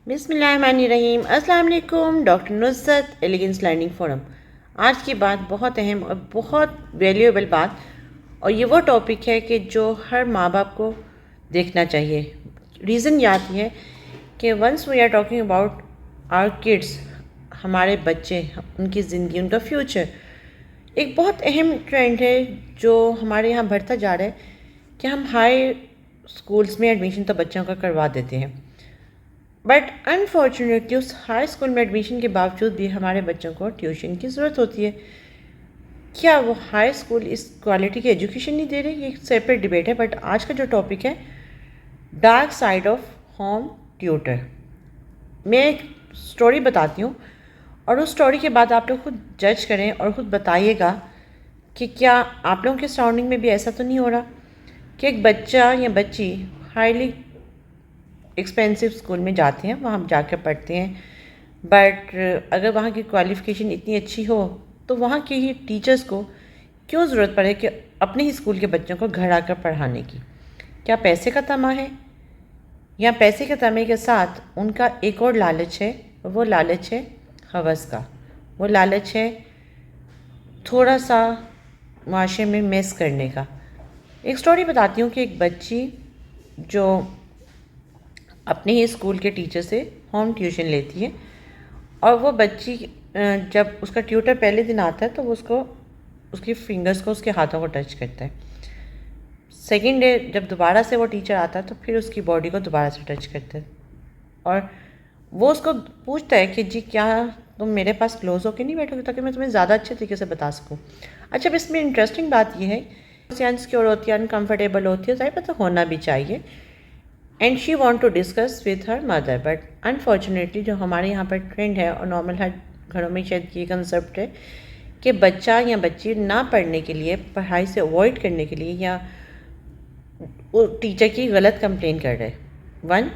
बिस्मिल्लाहिर्रहमानिर्रहीम। अस्सलाम वालेकुम। Doctor Nusrat elegance learning forum. आज की बात बहुत अहम और बहुत वैल्यूएबल बात, और ये वो टॉपिक है कि जो हर माँ बाप को देखना चाहिए। रीज़न याद है कि once we are talking about our kids, हमारे बच्चे, उनकी ज़िंदगी, उनका फ्यूचर, एक बहुत अहम ट्रेंड है जो हमारे यहाँ बढ़ता जा रहा है कि हम हाई स्कूल्स में एडमिशन तो बच्चों का करवा देते हैं, बट अनफॉर्चुनेटली उस हाई स्कूल में एडमिशन के बावजूद भी हमारे बच्चों को ट्यूशन की ज़रूरत होती है। क्या वो हाई स्कूल इस क्वालिटी की एजुकेशन नहीं दे रहे? ये एक सेपरेट डिबेट है, बट आज का जो टॉपिक है, dark side of home tutor. मैं एक स्टोरी बताती हूँ और उस स्टोरी के बाद आप लोग खुद जज करें और ख़ुद बताइएगा कि क्या आप लोगों के सराउंडिंग में भी ऐसा तो नहीं हो रहा कि एक बच्चा या बच्ची हाईली एक्सपेंसिव स्कूल में जाते हैं, वहाँ जाकर पढ़ते हैं, बट अगर वहाँ की क्वालिफ़िकेशन इतनी अच्छी हो तो वहाँ के ही टीचर्स को क्यों ज़रूरत पड़े कि अपने ही स्कूल के बच्चों को घर आकर पढ़ाने की? क्या पैसे का तमा है? या पैसे के तमे के साथ उनका एक और लालच है, वो लालच है हवस का, वो लालच है थोड़ा सा माशरे में मेस करने का। एक स्टोरी बताती हूँ कि एक बच्ची जो अपने ही स्कूल के टीचर से होम ट्यूशन लेती है, और वो बच्ची जब उसका ट्यूटर पहले दिन आता है तो वो उसको, उसकी फिंगर्स को, उसके हाथों को टच करता है। सेकेंड डे जब दोबारा से वो टीचर आता है तो फिर उसकी बॉडी को दोबारा से टच करता है, और वो उसको पूछता है कि जी क्या तुम मेरे पास क्लोज होकर नहीं बैठोगे ताकि मैं तुम्हें ज़्यादा अच्छे तरीके से बता सकूँ। अच्छा, अब इसमें इंटरेस्टिंग बात यह है, अनसिक्योर होती है, अनकम्फर्टेबल होती है, ज़ाहिर पता होना भी चाहिए, and she want to discuss with her mother. But unfortunately जो हमारे यहाँ पर ट्रेंड है, और नॉर्मल हर घरों में शायद ये कंसेप्ट है कि बच्चा या बच्ची ना पढ़ने के लिए, पढ़ाई से अवॉइड करने के लिए, या वो टीचर की गलत कंप्लेन कर रहे हैं। वन,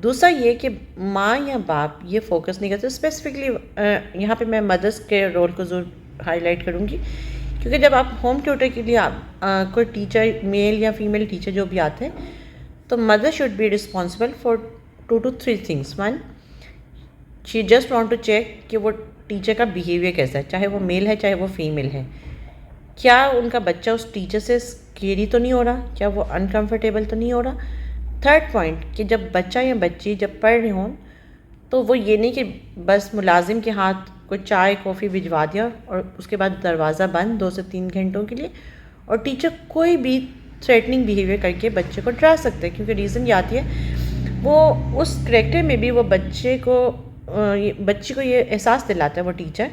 दूसरा ये कि माँ या बाप ये फोकस नहीं करते। स्पेसिफिकली यहाँ पे मैं मदर्स के रोल को ज़रूर हाईलाइट करूँगी, क्योंकि जब आप होम ट्यूटर के लिए कोई टीचर, मेल या फीमेल टीचर जो भी आते हैं, तो mother should be responsible for 2 to 3 things. One, she just want to check कि वो टीचर का बिहेवियर कैसा है, चाहे वो मेल है चाहे वो फीमेल है। क्या उनका बच्चा उस टीचर से स्केरी तो नहीं हो रहा? क्या वो अनकंफर्टेबल तो नहीं हो रहा? थर्ड पॉइंट, कि जब बच्चा या बच्ची जब पढ़ रहे हों तो वो ये नहीं कि बस मुलाजिम के हाथ कोई चाय कॉफ़ी भिजवा दिया और उसके बाद दरवाज़ा बंद 2 से 3 घंटों के लिए, और टीचर कोई भी थ्रेटनिंग बिहेवियर करके बच्चे को डरा सकते हैं। क्योंकि रीज़न ये आती है, वो उस करैक्टर में भी वो बच्ची को ये एहसास दिलाता है वो टीचर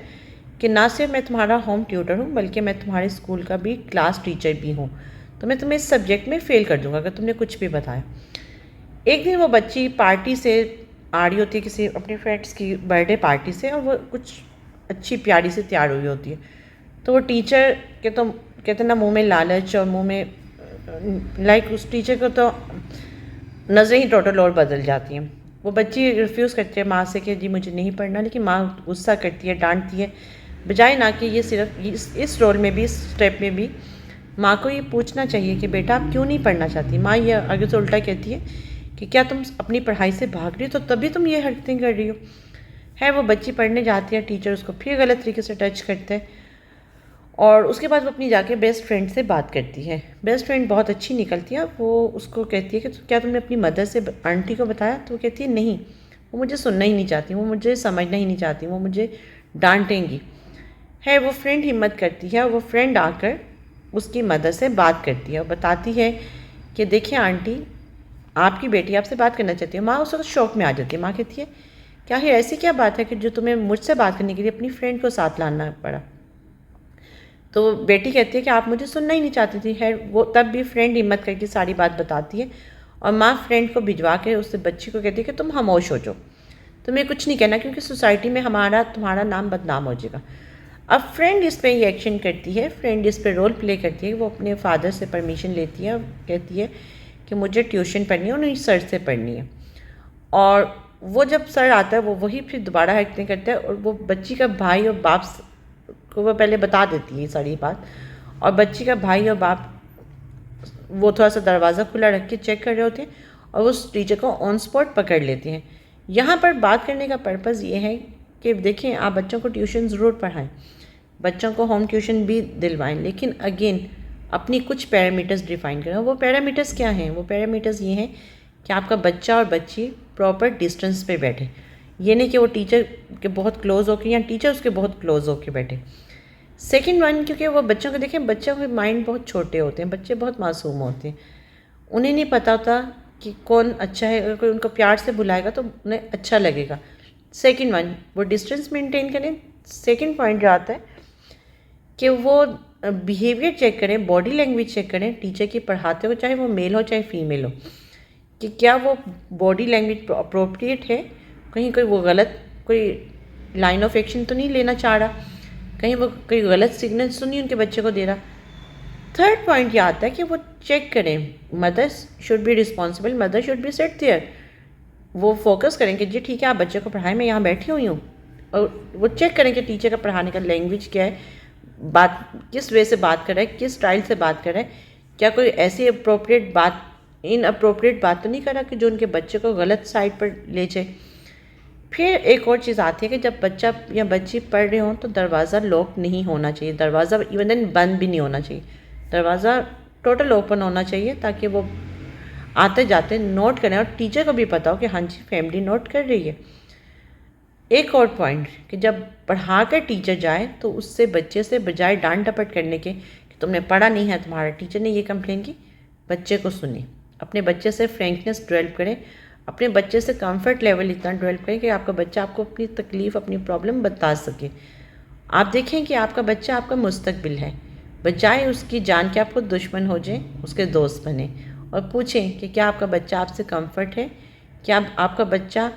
कि ना सिर्फ मैं तुम्हारा होम ट्यूटर हूँ, बल्कि मैं तुम्हारे स्कूल का भी क्लास टीचर भी हूँ, तो मैं तुम्हें इस सब्जेक्ट में फ़ेल कर दूँगा अगर तुमने कुछ भी बताया। एक दिन वो बच्ची पार्टी से आ रही होती है, किसी अपने फ्रेंड्स की बर्थडे पार्टी से, और वो कुछ अच्छी प्यारी से तैयार हुई होती है, तो वो टीचर के तो कहते ना मुंह में लालच, और मुंह में उस टीचर को तो नज़रें ही टोटल और बदल जाती हैं। वो बच्ची रिफ्यूज़ करती है माँ से कि जी मुझे नहीं पढ़ना, लेकिन माँ गुस्सा करती है, डांटती है, बजाय ना कि ये सिर्फ इस रोल में भी, इस स्टेप में भी माँ को ये पूछना चाहिए कि बेटा आप क्यों नहीं पढ़ना चाहती। माँ ये आगे से उल्टा कहती है कि क्या तुम अपनी पढ़ाई से भाग रही हो, तो तभी तुम ये हरकतें कर रही हो। वो बच्ची पढ़ने जाती है, टीचर उसको फिर गलत तरीके से टच करते हैं, और उसके बाद वो अपनी जाके बेस्ट फ्रेंड से बात करती है। बेस्ट फ्रेंड बहुत अच्छी निकलती है, वो उसको कहती है कि क्या तुमने अपनी मदर से, आंटी को बताया? तो वो कहती है नहीं, वो मुझे सुनना ही नहीं चाहती, वो मुझे समझना ही नहीं चाहती, वो मुझे डांटेंगी। वो फ्रेंड हिम्मत करती है, वो फ्रेंड आकर उसकी मदर से बात करती है और बताती है कि देखिए आंटी, आपकी बेटी आपसे बात करना चाहती है। माँ उस वक्त शौक में आ जाती है। माँ कहती है क्या है, ऐसी क्या बात है कि जो तुम्हें मुझसे बात करने के लिए अपनी फ्रेंड को साथ लाना पड़ा? तो बेटी कहती है कि आप मुझे सुनना ही नहीं चाहती थी। वो तब भी फ्रेंड हिम्मत करके सारी बात बताती है, और माँ फ्रेंड को भिजवा के उससे बच्ची को कहती है कि तुम खामोश हो जाओ, तुम्हें कुछ नहीं कहना, क्योंकि सोसाइटी में तुम्हारा नाम बदनाम हो जाएगा। अब फ्रेंड इस पर ये एक्शन करती है, फ्रेंड इस पर रोल प्ले करती है। वो अपने फादर से परमिशन लेती है और कहती है कि मुझे ट्यूशन पढ़नी है और नहीं सर से पढ़नी है। और वो जब सर आता है वो वही फिर दोबारा हरकतें करता है, और वो बच्ची का भाई और बाप को वो पहले बता देती है सारी बात, और बच्ची का भाई और बाप वो थोड़ा सा दरवाज़ा खुला रख के चेक कर रहे होते हैं, और उस टीचर को ऑन स्पॉट पकड़ लेते हैं। यहाँ पर बात करने का पर्पज़ ये है कि देखें, आप बच्चों को ट्यूशन ज़रूर पढ़ाएं, बच्चों को होम ट्यूशन भी दिलवाएं, लेकिन अगेन अपनी कुछ पैरामीटर्स डिफ़ाइन करें। वो पैरामीटर्स क्या हैं? वो पैरामीटर्स ये हैं कि आपका बच्चा और बच्ची प्रॉपर डिस्टेंस पे बैठे। ये नहीं कि वो टीचर के बहुत क्लोज़ होकर या टीचर उसके बहुत क्लोज़ होकर बैठे। सेकंड वन, क्योंकि वो बच्चों को देखें, बच्चों के माइंड बहुत छोटे होते हैं, बच्चे बहुत मासूम होते हैं, उन्हें नहीं पता होता कि कौन अच्छा है। अगर कोई उनको प्यार से बुलाएगा तो उन्हें अच्छा लगेगा। सेकंड वन, वो डिस्टेंस मेंटेन करें। सेकंड पॉइंट जो आता है कि वो बिहेवियर चेक करें, बॉडी लैंग्वेज चेक करें टीचर की पढ़ाते हो, चाहे वो मेल हो चाहे फीमेल हो, कि क्या वो बॉडी लैंग्वेज अप्रोप्रिएट है, कहीं कोई वो गलत कोई लाइन ऑफ एक्शन तो नहीं लेना चाह रहा, कहीं वो कोई गलत सिग्नल्स तो नहीं उनके बच्चे को दे रहा। थर्ड पॉइंट ये आता है कि वो चेक करें, mothers should be responsible, mother should be set there. वो फोकस करें कि जी ठीक है, आप बच्चे को पढ़ाएं, मैं यहाँ बैठी हुई हूँ, और वो चेक करें कि टीचर का पढ़ाने का लैंग्वेज क्या है, बात किस वे से बात कर रहा है, किस स्टाइल से बात कर रहा है, क्या कोई ऐसी अप्रोप्रिएट बात, इनअप्रोप्रिएट बात तो नहीं कर रहा कि जो उनके बच्चे को गलत साइड पर ले जाए। फिर एक और चीज़ आती है कि जब बच्चा या बच्ची पढ़ रहे हों तो दरवाज़ा लॉक नहीं होना चाहिए, दरवाज़ा इवन देन बंद भी नहीं होना चाहिए, दरवाज़ा टोटल ओपन होना चाहिए, ताकि वो आते जाते नोट करें और टीचर को भी पता हो कि हाँ जी फैमिली नोट कर रही है। एक और पॉइंट कि जब पढ़ा कर टीचर जाए तो उससे बच्चे से बजाय डांट डपट करने के कि तुमने पढ़ा नहीं है, तुम्हारा टीचर ने ये कंप्लेन की, बच्चे को सुने, अपने बच्चे से फ्रेंकनेस डेवलप करें, अपने बच्चे से कंफर्ट लेवल इतना डेवलप करें कि आपका बच्चा आपको अपनी तकलीफ़, अपनी प्रॉब्लम बता सके। आप देखें कि आपका बच्चा आपका मुस्तकबिल है, बजाय उसकी जान के आपको दुश्मन हो जाए, उसके दोस्त बने, और पूछें कि क्या आपका बच्चा आपसे कंफर्ट है, क्या आपका बच्चा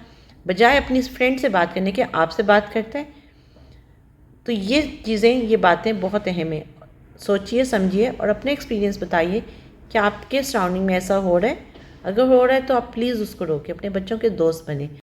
बजाय अपनी फ्रेंड से बात करने के आपसे बात करता है। तो ये चीज़ें, ये बातें बहुत अहम है। सोचिए, समझिए और अपने एक्सपीरियंस बताइए कि आपके सराउंडिंग में ऐसा हो रहा है। अगर हो रहा है तो आप प्लीज़ उसको रोकें, अपने बच्चों के दोस्त बने।